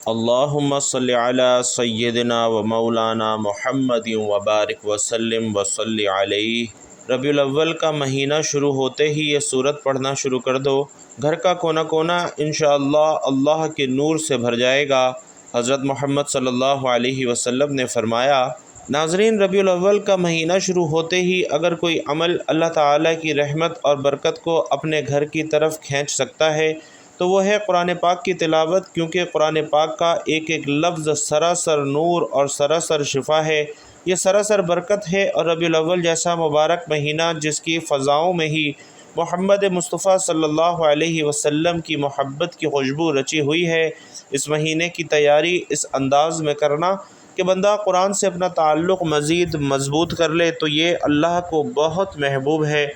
اللہم صلی علی سیدنا و مولانا محمد وبارک وسلم وصلی علیہ۔ ربیع الاول کا مہینہ شروع ہوتے ہی یہ سورت پڑھنا شروع کر دو، گھر کا کونا کونا انشاءاللہ اللہ کے نور سے بھر جائے گا۔ حضرت محمد صلی اللہ علیہ وسلم نے فرمایا، ناظرین، ربیع الاول کا مہینہ شروع ہوتے ہی اگر کوئی عمل اللہ تعالیٰ کی رحمت اور برکت کو اپنے گھر کی طرف کھینچ سکتا ہے تو وہ ہے قرآن پاک کی تلاوت، کیونکہ قرآن پاک کا ایک ایک لفظ سراسر نور اور سراسر شفا ہے، یہ سراسر برکت ہے۔ اور ربیع الاول جیسا مبارک مہینہ جس کی فضاؤں میں ہی محمد مصطفیٰ صلی اللہ علیہ وسلم کی محبت کی خوشبو رچی ہوئی ہے، اس مہینے کی تیاری اس انداز میں کرنا کہ بندہ قرآن سے اپنا تعلق مزید مضبوط کر لے تو یہ اللہ کو بہت محبوب ہے۔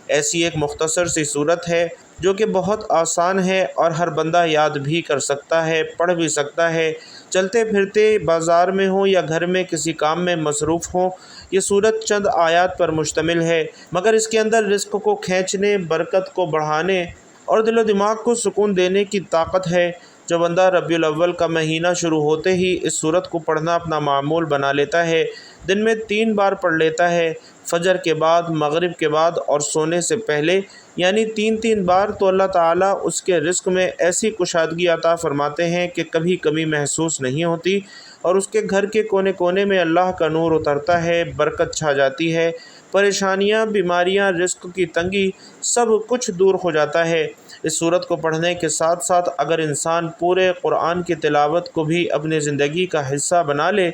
ایسی ایک مختصر سی صورت ہے جو کہ بہت آسان ہے اور ہر بندہ یاد بھی کر سکتا ہے، پڑھ بھی سکتا ہے، چلتے پھرتے بازار میں ہوں یا گھر میں کسی کام میں مصروف ہوں۔ یہ صورت چند آیات پر مشتمل ہے، مگر اس کے اندر رزق کو کھینچنے، برکت کو بڑھانے اور دل و دماغ کو سکون دینے کی طاقت ہے۔ جو بندہ ربیع الاول کا مہینہ شروع ہوتے ہی اس صورت کو پڑھنا اپنا معمول بنا لیتا ہے، دن میں 3 بار پڑھ لیتا ہے، فجر کے بعد، مغرب کے بعد اور سونے سے پہلے، یعنی 3 بار، تو اللہ تعالیٰ اس کے رزق میں ایسی کشادگی عطا فرماتے ہیں کہ کبھی کمی محسوس نہیں ہوتی، اور اس کے گھر کے کونے کونے میں اللہ کا نور اترتا ہے، برکت چھا جاتی ہے، پریشانیاں، بیماریاں، رزق کی تنگی، سب کچھ دور ہو جاتا ہے۔ اس صورت کو پڑھنے کے ساتھ ساتھ اگر انسان پورے قرآن کی تلاوت کو بھی اپنی زندگی کا حصہ بنا لے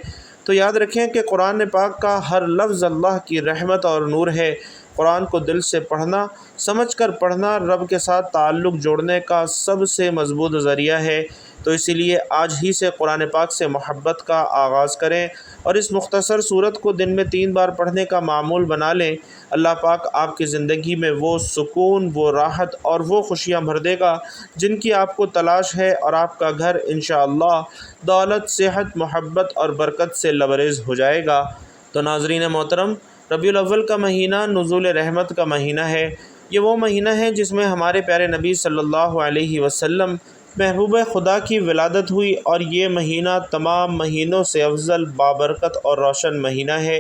تو یاد رکھیں کہ قرآن پاک کا ہر لفظ اللہ کی رحمت اور نور ہے۔ قرآن کو دل سے پڑھنا، سمجھ کر پڑھنا رب کے ساتھ تعلق جوڑنے کا سب سے مضبوط ذریعہ ہے، تو اسی لیے آج ہی سے قرآن پاک سے محبت کا آغاز کریں اور اس مختصر صورت کو دن میں 3 بار پڑھنے کا معمول بنا لیں۔ اللہ پاک آپ کی زندگی میں وہ سکون، وہ راحت اور وہ خوشیاں بھر دے گا جن کی آپ کو تلاش ہے، اور آپ کا گھر انشاءاللہ دولت، صحت، محبت اور برکت سے لبریز ہو جائے گا۔ تو ناظرین محترم، ربیع الاول کا مہینہ نزول رحمت کا مہینہ ہے۔ یہ وہ مہینہ ہے جس میں ہمارے پیارے نبی صلی اللہ علیہ وسلم محبوب خدا کی ولادت ہوئی، اور یہ مہینہ تمام مہینوں سے افضل، بابرکت اور روشن مہینہ ہے،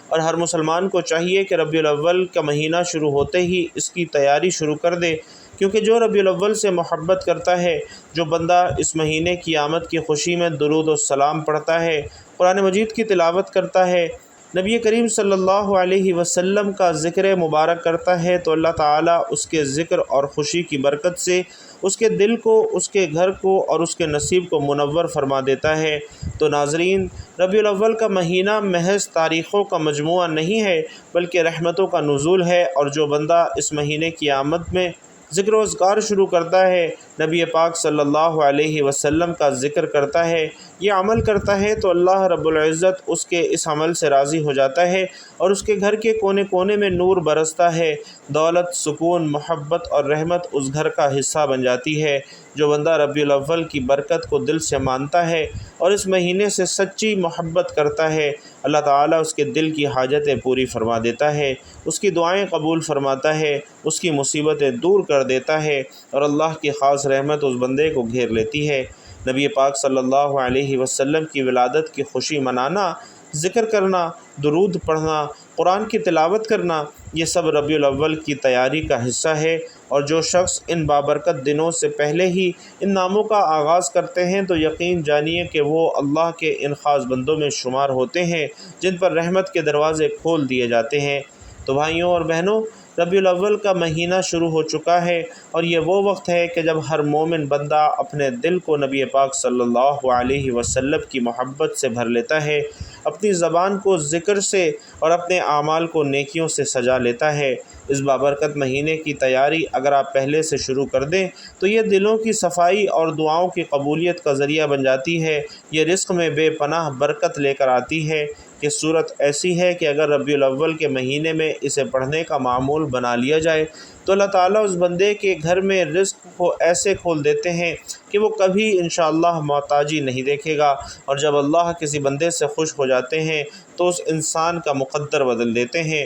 اور ہر مسلمان کو چاہیے کہ ربیع الاول کا مہینہ شروع ہوتے ہی اس کی تیاری شروع کر دے، کیونکہ جو ربیع الاول سے محبت کرتا ہے، جو بندہ اس مہینے کی آمد کی خوشی میں درود و سلام پڑھتا ہے، قرآن مجید کی تلاوت کرتا ہے، نبی کریم صلی اللہ علیہ وسلم کا ذکر مبارک کرتا ہے، تو اللہ تعالیٰ اس کے ذکر اور خوشی کی برکت سے اس کے دل کو، اس کے گھر کو اور اس کے نصیب کو منور فرما دیتا ہے۔ تو ناظرین، ربیع الاول کا مہینہ محض تاریخوں کا مجموعہ نہیں ہے بلکہ رحمتوں کا نزول ہے، اور جو بندہ اس مہینے کی آمد میں ذکر و اذکار شروع کرتا ہے، نبی پاک صلی اللہ علیہ وسلم کا ذکر کرتا ہے، یہ عمل کرتا ہے، تو اللہ رب العزت اس کے اس عمل سے راضی ہو جاتا ہے اور اس کے گھر کے کونے کونے میں نور برستا ہے، دولت، سکون، محبت اور رحمت اس گھر کا حصہ بن جاتی ہے۔ جو بندہ ربیع الاول کی برکت کو دل سے مانتا ہے اور اس مہینے سے سچی محبت کرتا ہے، اللہ تعالیٰ اس کے دل کی حاجتیں پوری فرما دیتا ہے، اس کی دعائیں قبول فرماتا ہے، اس کی مصیبتیں دور کر دیتا ہے، اور اللہ کی خاص رحمت اس بندے کو گھیر لیتی ہے۔ نبی پاک صلی اللہ علیہ وسلم کی ولادت کی خوشی منانا، ذکر کرنا، درود پڑھنا، قرآن کی تلاوت کرنا، یہ سب ربیع الاول کی تیاری کا حصہ ہے، اور جو شخص ان بابرکت دنوں سے پہلے ہی ان ناموں کا آغاز کرتے ہیں تو یقین جانیے کہ وہ اللہ کے ان خاص بندوں میں شمار ہوتے ہیں جن پر رحمت کے دروازے کھول دیے جاتے ہیں۔ تو بھائیوں اور بہنوں، ربیع الاول کا مہینہ شروع ہو چکا ہے، اور یہ وہ وقت ہے کہ جب ہر مومن بندہ اپنے دل کو نبی پاک صلی اللہ علیہ وسلم کی محبت سے بھر لیتا ہے، اپنی زبان کو ذکر سے اور اپنے اعمال کو نیکیوں سے سجا لیتا ہے۔ اس بابرکت مہینے کی تیاری اگر آپ پہلے سے شروع کر دیں تو یہ دلوں کی صفائی اور دعاؤں کی قبولیت کا ذریعہ بن جاتی ہے، یہ رزق میں بے پناہ برکت لے کر آتی ہے۔ یہ صورت ایسی ہے کہ اگر ربیع الاول کے مہینے میں اسے پڑھنے کا معمول بنا لیا جائے تو اللہ تعالیٰ اس بندے کے گھر میں رزق کو ایسے کھول دیتے ہیں کہ وہ کبھی انشاءاللہ محتاجی نہیں دیکھے گا، اور جب اللہ کسی بندے سے خوش ہو جاتے ہیں تو اس انسان کا مقدر بدل دیتے ہیں۔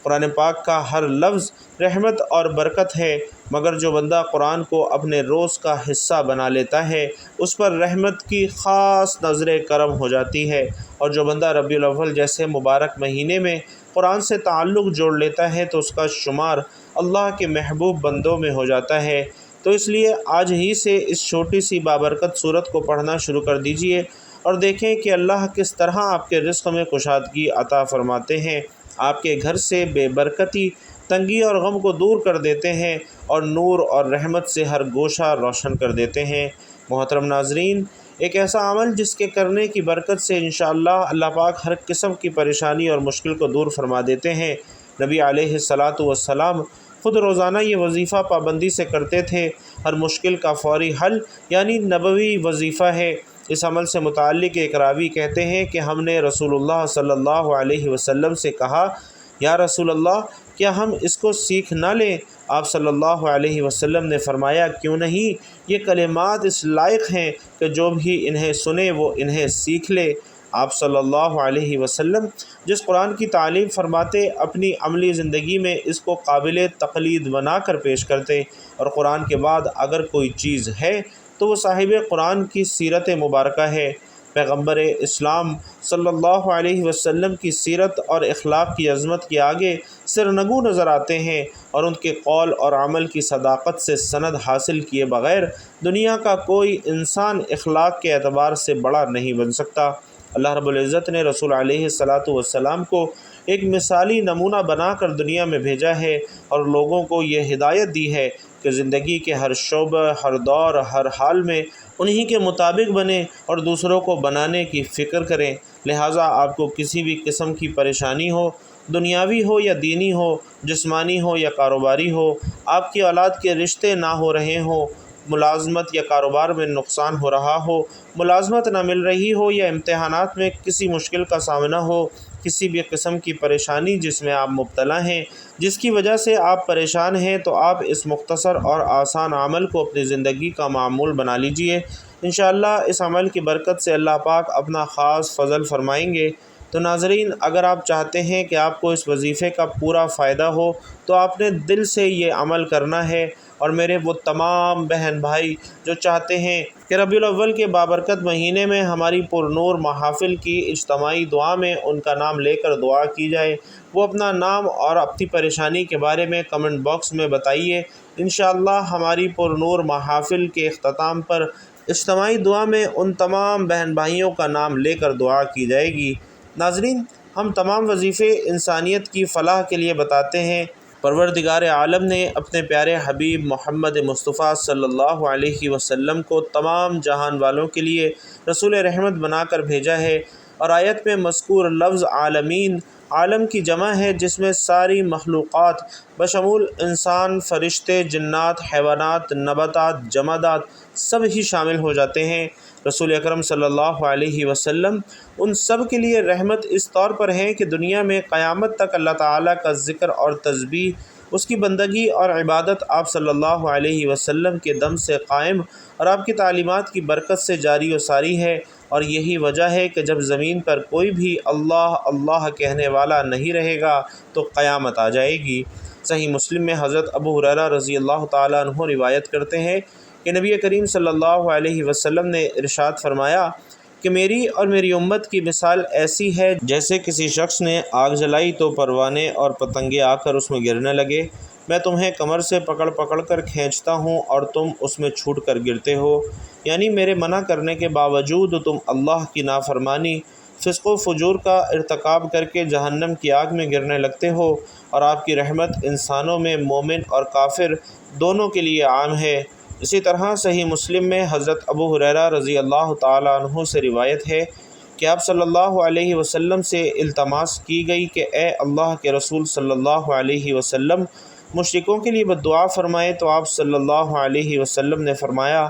قرآن پاک کا ہر لفظ رحمت اور برکت ہے، مگر جو بندہ قرآن کو اپنے روز کا حصہ بنا لیتا ہے اس پر رحمت کی خاص نظر کرم ہو جاتی ہے، اور جو بندہ ربیع الاول جیسے مبارک مہینے میں قرآن سے تعلق جوڑ لیتا ہے تو اس کا شمار اللہ کے محبوب بندوں میں ہو جاتا ہے۔ تو اس لیے آج ہی سے اس چھوٹی سی بابرکت سورت کو پڑھنا شروع کر دیجئے اور دیکھیں کہ اللہ کس طرح آپ کے رزق میں کشادگی عطا فرماتے ہیں، آپ کے گھر سے بے برکتی، تنگی اور غم کو دور کر دیتے ہیں اور نور اور رحمت سے ہر گوشہ روشن کر دیتے ہیں۔ محترم ناظرین، ایک ایسا عمل جس کے کرنے کی برکت سے انشاءاللہ اللہ پاک ہر قسم کی پریشانی اور مشکل کو دور فرما دیتے ہیں۔ نبی علیہ الصلاۃ والسلام خود روزانہ یہ وظیفہ پابندی سے کرتے تھے۔ ہر مشکل کا فوری حل یعنی نبوی وظیفہ ہے۔ اس عمل سے متعلق ایک راوی کہتے ہیں کہ ہم نے رسول اللہ صلی اللہ علیہ وسلم سے کہا، یا رسول اللہ، کیا ہم اس کو سیکھ نہ لیں؟ آپ صلی اللہ علیہ وسلم نے فرمایا، کیوں نہیں؟ یہ کلمات اس لائق ہیں کہ جو بھی انہیں سنے وہ انہیں سیکھ لے۔ آپ صلی اللہ علیہ وسلم جس قرآن کی تعلیم فرماتے اپنی عملی زندگی میں اس کو قابل تقلید بنا کر پیش کرتے، اور قرآن کے بعد اگر کوئی چیز ہے تو وہ صاحب قرآن کی سیرت مبارکہ ہے۔ پیغمبر اسلام صلی اللہ علیہ وسلم کی سیرت اور اخلاق کی عظمت کے آگے سرنگو نظر آتے ہیں، اور ان کے قول اور عمل کی صداقت سے سند حاصل کیے بغیر دنیا کا کوئی انسان اخلاق کے اعتبار سے بڑا نہیں بن سکتا۔ اللہ رب العزت نے رسول علیہ الصلاۃ والسلام کو ایک مثالی نمونہ بنا کر دنیا میں بھیجا ہے، اور لوگوں کو یہ ہدایت دی ہے کہ زندگی کے ہر شعبہ، ہر دور، ہر حال میں انہی کے مطابق بنیں اور دوسروں کو بنانے کی فکر کریں۔ لہٰذا آپ کو کسی بھی قسم کی پریشانی ہو، دنیاوی ہو یا دینی ہو، جسمانی ہو یا کاروباری ہو، آپ کی اولاد کے رشتے نہ ہو رہے ہوں، ملازمت یا کاروبار میں نقصان ہو رہا ہو، ملازمت نہ مل رہی ہو، یا امتحانات میں کسی مشکل کا سامنا ہو، کسی بھی قسم کی پریشانی جس میں آپ مبتلا ہیں، جس کی وجہ سے آپ پریشان ہیں، تو آپ اس مختصر اور آسان عمل کو اپنی زندگی کا معمول بنا لیجئے۔ انشاءاللہ اس عمل کی برکت سے اللہ پاک اپنا خاص فضل فرمائیں گے۔ تو ناظرین، اگر آپ چاہتے ہیں کہ آپ کو اس وظیفے کا پورا فائدہ ہو تو آپ نے دل سے یہ عمل کرنا ہے، اور میرے وہ تمام بہن بھائی جو چاہتے ہیں کہ ربیع الاول کے بابرکت مہینے میں ہماری پرنور محافل کی اجتماعی دعا میں ان کا نام لے کر دعا کی جائے، وہ اپنا نام اور اپنی پریشانی کے بارے میں کمنٹ باکس میں بتائیے۔ انشاءاللہ ہماری پرنور محافل کے اختتام پر اجتماعی دعا میں ان تمام بہن بھائیوں کا نام لے کر دعا کی جائے گی۔ ناظرین، ہم تمام وظیفے انسانیت کی فلاح کے لیے بتاتے ہیں۔ پروردگار عالم نے اپنے پیارے حبیب محمد مصطفیٰ صلی اللہ علیہ وسلم کو تمام جہان والوں کے لیے رسول رحمت بنا کر بھیجا ہے، اور آیت میں مذکور لفظ عالمین عالم کی جمع ہے، جس میں ساری مخلوقات بشمول انسان، فرشتے، جنات، حیوانات، نباتات، جمادات سب ہی شامل ہو جاتے ہیں۔ رسول اکرم صلی اللہ علیہ وسلم ان سب کے لیے رحمت اس طور پر ہیں کہ دنیا میں قیامت تک اللہ تعالیٰ کا ذکر اور تسبیح، اس کی بندگی اور عبادت آپ صلی اللہ علیہ وسلم کے دم سے قائم اور آپ کی تعلیمات کی برکت سے جاری و ساری ہے، اور یہی وجہ ہے کہ جب زمین پر کوئی بھی اللہ اللہ کہنے والا نہیں رہے گا تو قیامت آ جائے گی۔ صحیح مسلم میں حضرت ابو ہریرہ رضی اللہ تعالیٰ عنہ روایت کرتے ہیں کہ نبی کریم صلی اللہ علیہ وسلم نے ارشاد فرمایا کہ میری اور میری امت کی مثال ایسی ہے جیسے کسی شخص نے آگ جلائی تو پروانے اور پتنگے آ کر اس میں گرنے لگے۔ میں تمہیں کمر سے پکڑ پکڑ کر کھینچتا ہوں اور تم اس میں چھوٹ کر گرتے ہو، یعنی میرے منع کرنے کے باوجود تم اللہ کی نافرمانی، فسق و فجور کا ارتکاب کر کے جہنم کی آگ میں گرنے لگتے ہو، اور آپ کی رحمت انسانوں میں مومن اور کافر دونوں کے لیے عام ہے۔ اسی طرح صحیح مسلم میں حضرت ابو ہریرہ رضی اللہ تعالیٰ عنہ سے روایت ہے کہ آپ صلی اللہ علیہ وسلم سے التماس کی گئی کہ اے اللہ کے رسول صلی اللہ علیہ وسلم مشرکوں کے لیے بددعا فرمائے، تو آپ صلی اللہ علیہ وسلم نے فرمایا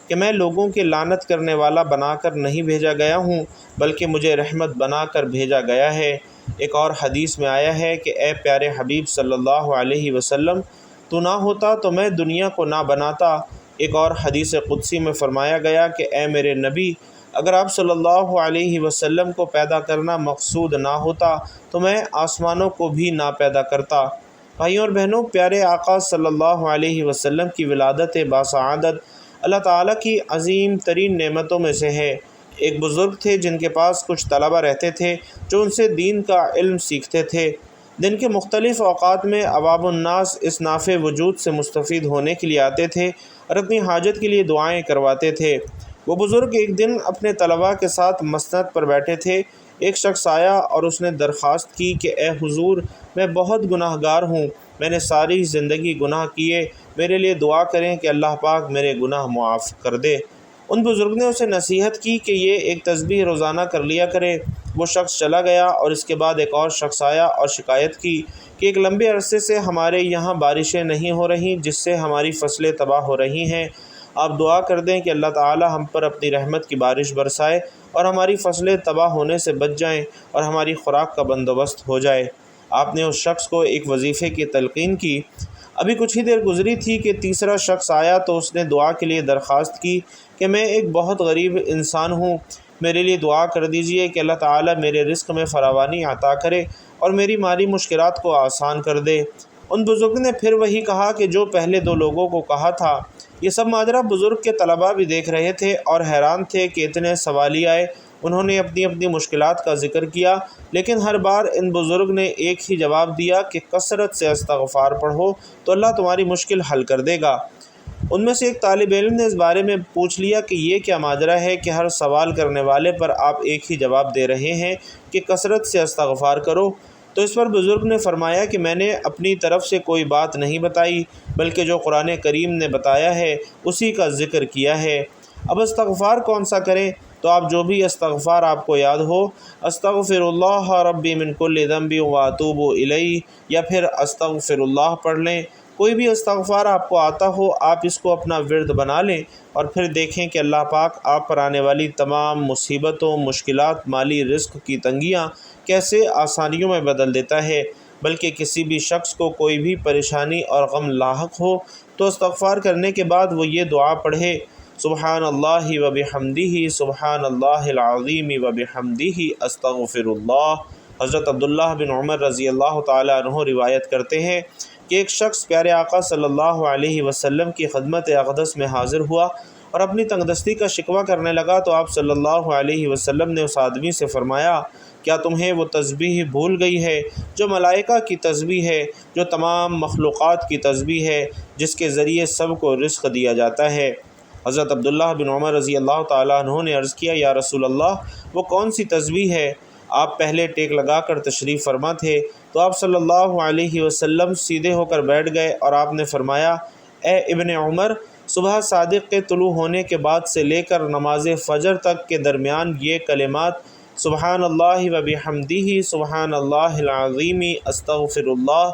کہ میں لوگوں کے لعنت کرنے والا بنا کر نہیں بھیجا گیا ہوں، بلکہ مجھے رحمت بنا کر بھیجا گیا ہے۔ ایک اور حدیث میں آیا ہے کہ اے پیارے حبیب صلی اللہ علیہ وسلم، تو نہ ہوتا تو میں دنیا کو نہ بناتا۔ ایک اور حدیث قدسی میں فرمایا گیا کہ اے میرے نبی، اگر آپ صلی اللہ علیہ وسلم کو پیدا کرنا مقصود نہ ہوتا تو میں آسمانوں کو بھی نہ پیدا کرتا۔ بھائیوں اور بہنوں، پیارے آقا صلی اللہ علیہ وسلم کی ولادت باسعادت اللہ تعالیٰ کی عظیم ترین نعمتوں میں سے ہے۔ ایک بزرگ تھے جن کے پاس کچھ طلبہ رہتے تھے جو ان سے دین کا علم سیکھتے تھے۔ دن کے مختلف اوقات میں عوام الناس اس نافع وجود سے مستفید ہونے کے لیے آتے تھے اور اپنی حاجت کے لیے دعائیں کرواتے تھے۔ وہ بزرگ ایک دن اپنے طلباء کے ساتھ مسند پر بیٹھے تھے۔ ایک شخص آیا اور اس نے درخواست کی کہ اے حضور، میں بہت گناہ گار ہوں، میں نے ساری زندگی گناہ کیے، میرے لیے دعا کریں کہ اللہ پاک میرے گناہ معاف کر دے۔ ان بزرگ نے اسے نصیحت کی کہ یہ ایک تسبیح روزانہ کر لیا کرے۔ وہ شخص چلا گیا اور اس کے بعد ایک اور شخص آیا اور شکایت کی کہ ایک لمبے عرصے سے ہمارے یہاں بارشیں نہیں ہو رہیں، جس سے ہماری فصلیں تباہ ہو رہی ہیں۔ آپ دعا کر دیں کہ اللہ تعالی ہم پر اپنی رحمت کی بارش برسائے اور ہماری فصلیں تباہ ہونے سے بچ جائیں اور ہماری خوراک کا بندوبست ہو جائے۔ آپ نے اس شخص کو ایک وظیفے کی تلقین کی۔ ابھی کچھ ہی دیر گزری تھی کہ تیسرا شخص آیا تو اس نے دعا کے لیے درخواست کی کہ میں ایک بہت غریب انسان ہوں، میرے لیے دعا کر دیجئے کہ اللہ تعالیٰ میرے رزق میں فراوانی عطا کرے اور میری مالی مشکلات کو آسان کر دے۔ ان بزرگ نے پھر وہی کہا کہ جو پہلے دو لوگوں کو کہا تھا۔ یہ سب ماجرا بزرگ کے طلباء بھی دیکھ رہے تھے اور حیران تھے کہ اتنے سوالی آئے۔ انہوں نے اپنی اپنی مشکلات کا ذکر کیا، لیکن ہر بار ان بزرگ نے ایک ہی جواب دیا کہ کثرت سے استغفار پڑھو تو اللہ تمہاری مشکل حل کر دے گا۔ ان میں سے ایک طالب علم نے اس بارے میں پوچھ لیا کہ یہ کیا ماجرا ہے کہ ہر سوال کرنے والے پر آپ ایک ہی جواب دے رہے ہیں کہ کثرت سے استغفار کرو؟ تو اس پر بزرگ نے فرمایا کہ میں نے اپنی طرف سے کوئی بات نہیں بتائی، بلکہ جو قرآن کریم نے بتایا ہے اسی کا ذکر کیا ہے۔ اب استغفار کون سا کریں؟ تو آپ جو بھی استغفار آپ کو یاد ہو، استغفر اللہ ربی من کل ذنب واتوب الیہ، یا پھر استغفر اللہ پڑھ لیں۔ کوئی بھی استغفار آپ کو آتا ہو، آپ اس کو اپنا ورد بنا لیں اور پھر دیکھیں کہ اللہ پاک آپ پر آنے والی تمام مصیبتوں، مشکلات، مالی رزق کی تنگیاں کیسے آسانیوں میں بدل دیتا ہے۔ بلکہ کسی بھی شخص کو کوئی بھی پریشانی اور غم لاحق ہو تو استغفار کرنے کے بعد وہ یہ دعا پڑھے، سبحان اللہ و بحمدہ، سبحان اللہ العظیم و بحمدہ، استغفر اللہ۔ حضرت عبداللہ بن عمر رضی اللہ تعالیٰ عنہ روایت کرتے ہیں کہ ایک شخص پیارے آقا صلی اللہ علیہ وسلم کی خدمت اقدس میں حاضر ہوا اور اپنی تنگدستی کا شکوہ کرنے لگا تو آپ صلی اللہ علیہ وسلم نے اس آدمی سے فرمایا، کیا تمہیں وہ تسبیح بھول گئی ہے جو ملائکہ کی تسبیح ہے، جو تمام مخلوقات کی تسبیح ہے، جس کے ذریعے سب کو رزق دیا جاتا ہے؟ حضرت عبداللہ بن عمر رضی اللہ تعالیٰ عنہ نے عرض کیا، یا رسول اللہ، وہ کون سی تسبیح ہے؟ آپ پہلے ٹیک لگا کر تشریف فرما تھے تو آپ صلی اللہ علیہ وسلم سیدھے ہو کر بیٹھ گئے اور آپ نے فرمایا، اے ابن عمر، صبح صادق کے طلوع ہونے کے بعد سے لے کر نماز فجر تک کے درمیان یہ کلمات سبحان اللہ و بحمدہ، سبحان اللہ العظیم، استغفر اللہ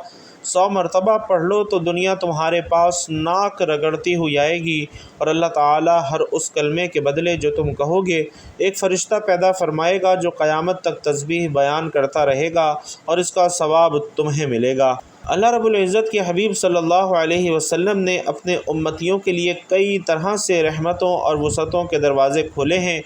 100 مرتبہ پڑھ لو تو دنیا تمہارے پاس ناک رگڑتی ہوئی آئے گی اور اللہ تعالی ہر اس کلمے کے بدلے جو تم کہو گے ایک فرشتہ پیدا فرمائے گا جو قیامت تک تسبیح بیان کرتا رہے گا اور اس کا ثواب تمہیں ملے گا۔ اللہ رب العزت کے حبیب صلی اللہ علیہ وسلم نے اپنے امتیوں کے لیے کئی طرح سے رحمتوں اور وسعتوں کے دروازے کھولے ہیں۔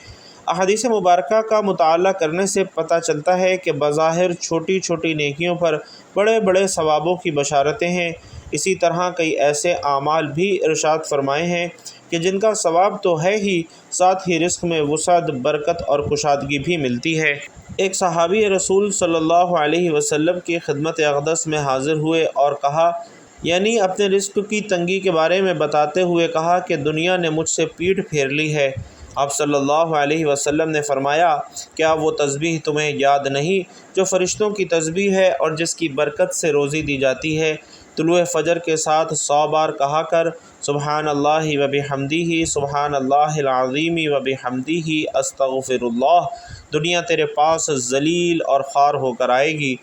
احادیث مبارکہ کا مطالعہ کرنے سے پتہ چلتا ہے کہ بظاہر چھوٹی چھوٹی نیکیوں پر بڑے بڑے ثوابوں کی بشارتیں ہیں۔ اسی طرح کئی ایسے اعمال بھی ارشاد فرمائے ہیں کہ جن کا ثواب تو ہے ہی، ساتھ ہی رزق میں وسعت، برکت اور کشادگی بھی ملتی ہے۔ ایک صحابی رسول صلی اللہ علیہ وسلم کی خدمت اقدس میں حاضر ہوئے اور کہا، یعنی اپنے رزق کی تنگی کے بارے میں بتاتے ہوئے کہا کہ دنیا نے مجھ سے پیٹھ پھیر لی ہے۔ آپ صلی اللہ علیہ وسلم نے فرمایا، کیا وہ تسبیح تمہیں یاد نہیں جو فرشتوں کی تسبیح ہے اور جس کی برکت سے روزی دی جاتی ہے؟ طلوع فجر کے ساتھ 100 بار کہا کر، سبحان اللہ و بحمدہ، سبحان اللہ العظیم و بحمدہ، استغفر اللہ، دنیا تیرے پاس ذلیل اور خوار ہو کر آئے گی۔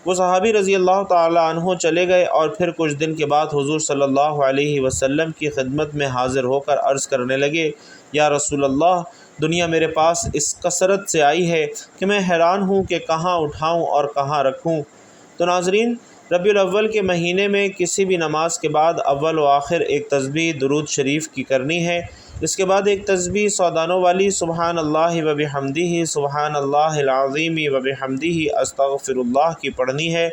وہ صحابی رضی اللہ تعالیٰ عنہ چلے گئے اور پھر کچھ دن کے بعد حضور صلی اللہ علیہ وسلم کی خدمت میں حاضر ہو کر عرض کرنے لگے، یا رسول اللہ، دنیا میرے پاس اس کثرت سے آئی ہے کہ میں حیران ہوں کہ کہاں اٹھاؤں اور کہاں رکھوں۔ تو ناظرین، ربیع الاول کے مہینے میں کسی بھی نماز کے بعد اول و آخر ایک تسبیح درود شریف کی کرنی ہے۔ اس کے بعد ایک تسبیح سودانوں والی سبحان اللہ و بحمدہ سبحان اللہ العظیم و بحمدہ استغفر اللہ کی پڑھنی ہے۔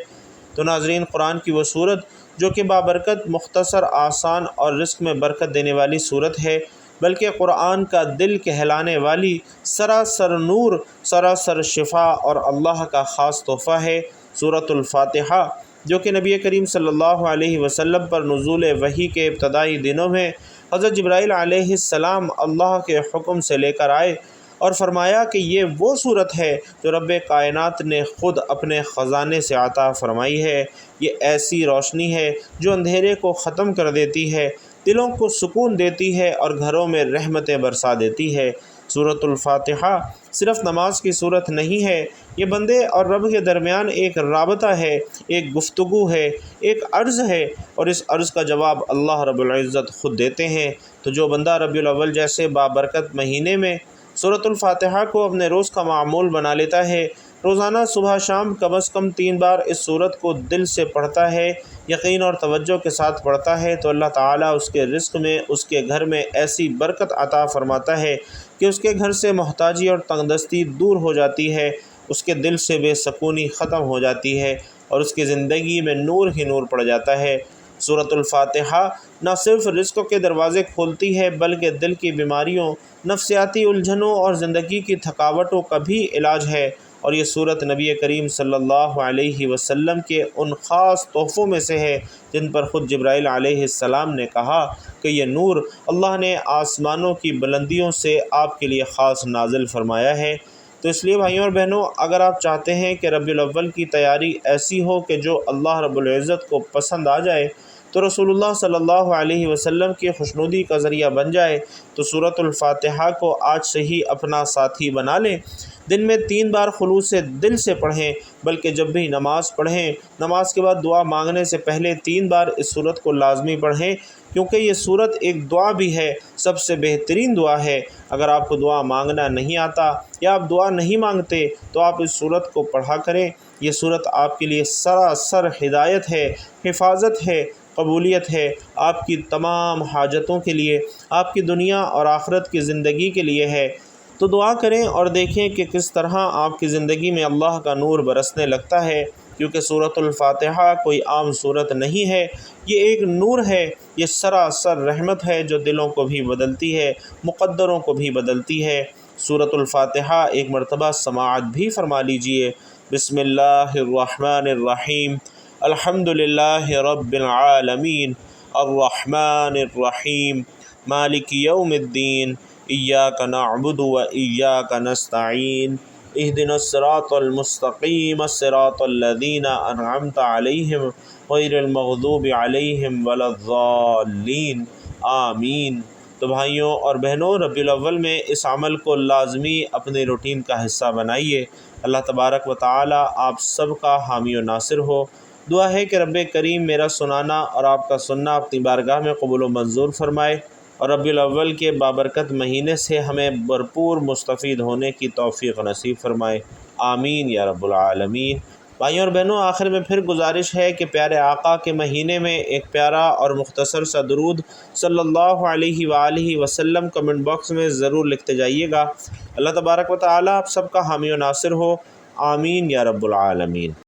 تو ناظرین، قرآن کی وہ صورت جو کہ بابرکت، مختصر، آسان اور رزق میں برکت دینے والی صورت ہے، بلکہ قرآن کا دل کہلانے والی سراسر نور، سراسر شفا اور اللہ کا خاص تحفہ ہے سورۃ الفاتحہ، جو کہ نبی کریم صلی اللہ علیہ وسلم پر نزول وحی کے ابتدائی دنوں میں حضرت جبرائیل علیہ السلام اللہ کے حکم سے لے کر آئے اور فرمایا کہ یہ وہ صورت ہے جو رب کائنات نے خود اپنے خزانے سے عطا فرمائی ہے۔ یہ ایسی روشنی ہے جو اندھیرے کو ختم کر دیتی ہے، دلوں کو سکون دیتی ہے اور گھروں میں رحمتیں برسا دیتی ہے۔ سورۃ الفاتحہ صرف نماز کی صورت نہیں ہے، یہ بندے اور رب کے درمیان ایک رابطہ ہے، ایک گفتگو ہے، ایک عرض ہے، اور اس عرض کا جواب اللہ رب العزت خود دیتے ہیں۔ تو جو بندہ ربیع الاول جیسے بابرکت مہینے میں سورۃ الفاتحہ کو اپنے روز کا معمول بنا لیتا ہے، روزانہ صبح شام کم از کم 3 بار اس صورت کو دل سے پڑھتا ہے، یقین اور توجہ کے ساتھ پڑھتا ہے، تو اللہ تعالیٰ اس کے رزق میں، اس کے گھر میں ایسی برکت عطا فرماتا ہے کہ اس کے گھر سے محتاجی اور تنگ دستی دور ہو جاتی ہے، اس کے دل سے بے سکونی ختم ہو جاتی ہے اور اس کی زندگی میں نور ہی نور پڑ جاتا ہے۔ سورۃ الفاتحہ نہ صرف رزق کے دروازے کھولتی ہے، بلکہ دل کی بیماریوں، نفسیاتی الجھنوں اور زندگی کی تھکاوٹوں کا بھی علاج ہے، اور یہ صورت نبی کریم صلی اللہ علیہ وسلم کے ان خاص تحفوں میں سے ہے جن پر خود جبرائیل علیہ السلام نے کہا کہ یہ نور اللہ نے آسمانوں کی بلندیوں سے آپ کے لیے خاص نازل فرمایا ہے۔ تو اس لیے بھائیوں اور بہنوں، اگر آپ چاہتے ہیں کہ ربیع الاول کی تیاری ایسی ہو کہ جو اللہ رب العزت کو پسند آ جائے، تو رسول اللہ صلی اللہ علیہ وسلم کی خوشنودی کا ذریعہ بن جائے، تو سورۃ الفاتحہ کو آج سے ہی اپنا ساتھی بنا لیں۔ دن میں 3 بار خلوص دل سے پڑھیں، بلکہ جب بھی نماز پڑھیں، نماز کے بعد دعا مانگنے سے پہلے 3 بار اس صورت کو لازمی پڑھیں، کیونکہ یہ صورت ایک دعا بھی ہے، سب سے بہترین دعا ہے۔ اگر آپ کو دعا مانگنا نہیں آتا یا آپ دعا نہیں مانگتے تو آپ اس صورت کو پڑھا کریں۔ یہ صورت آپ کے لیے سراسر ہدایت ہے، حفاظت ہے، قبولیت ہے، آپ کی تمام حاجتوں کے لیے، آپ کی دنیا اور آخرت کی زندگی کے لیے ہے۔ تو دعا کریں اور دیکھیں کہ کس طرح آپ کی زندگی میں اللہ کا نور برسنے لگتا ہے، کیونکہ سورۃ الفاتحہ کوئی عام صورت نہیں ہے، یہ ایک نور ہے، یہ سراسر رحمت ہے جو دلوں کو بھی بدلتی ہے، مقدروں کو بھی بدلتی ہے۔ سورۃ الفاتحہ ایک مرتبہ سماعت بھی فرما لیجئے۔ بسم اللہ الرحمن الرحیم، الحمد للہ رب العالمین، الرحمن الرحیم، مالک یوم الدین، ایاک نعبد و ایاک نستعین، اہدنا الصراط المستقیم، صراط الذین انعمت علیہم غیر المغضوب علیہم ولا الضالین، آمین۔ تو بھائیوں اور بہنوں، ربیع الاول میں اس عمل کو لازمی اپنے روٹین کا حصہ بنائیے۔ اللہ تبارک و تعالی آپ سب کا حامی و ناصر ہو۔ دعا ہے کہ رب کریم میرا سنانا اور آپ کا سننا اپنی بارگاہ میں قبول و منظور فرمائے، اور ربیع الاول کے بابرکت مہینے سے ہمیں بھرپور مستفید ہونے کی توفیق نصیب فرمائے، آمین یا رب العالمین۔ بھائیوں اور بہنوں، آخر میں پھر گزارش ہے کہ پیارے آقا کے مہینے میں ایک پیارا اور مختصر سا درود صلی اللہ علیہ وآلہ وسلم کمنٹ باکس میں ضرور لکھتے جائیے گا۔ اللہ تبارک و تعالی آپ سب کا حامی و ناصر ہو، آمین یا رب العالمین۔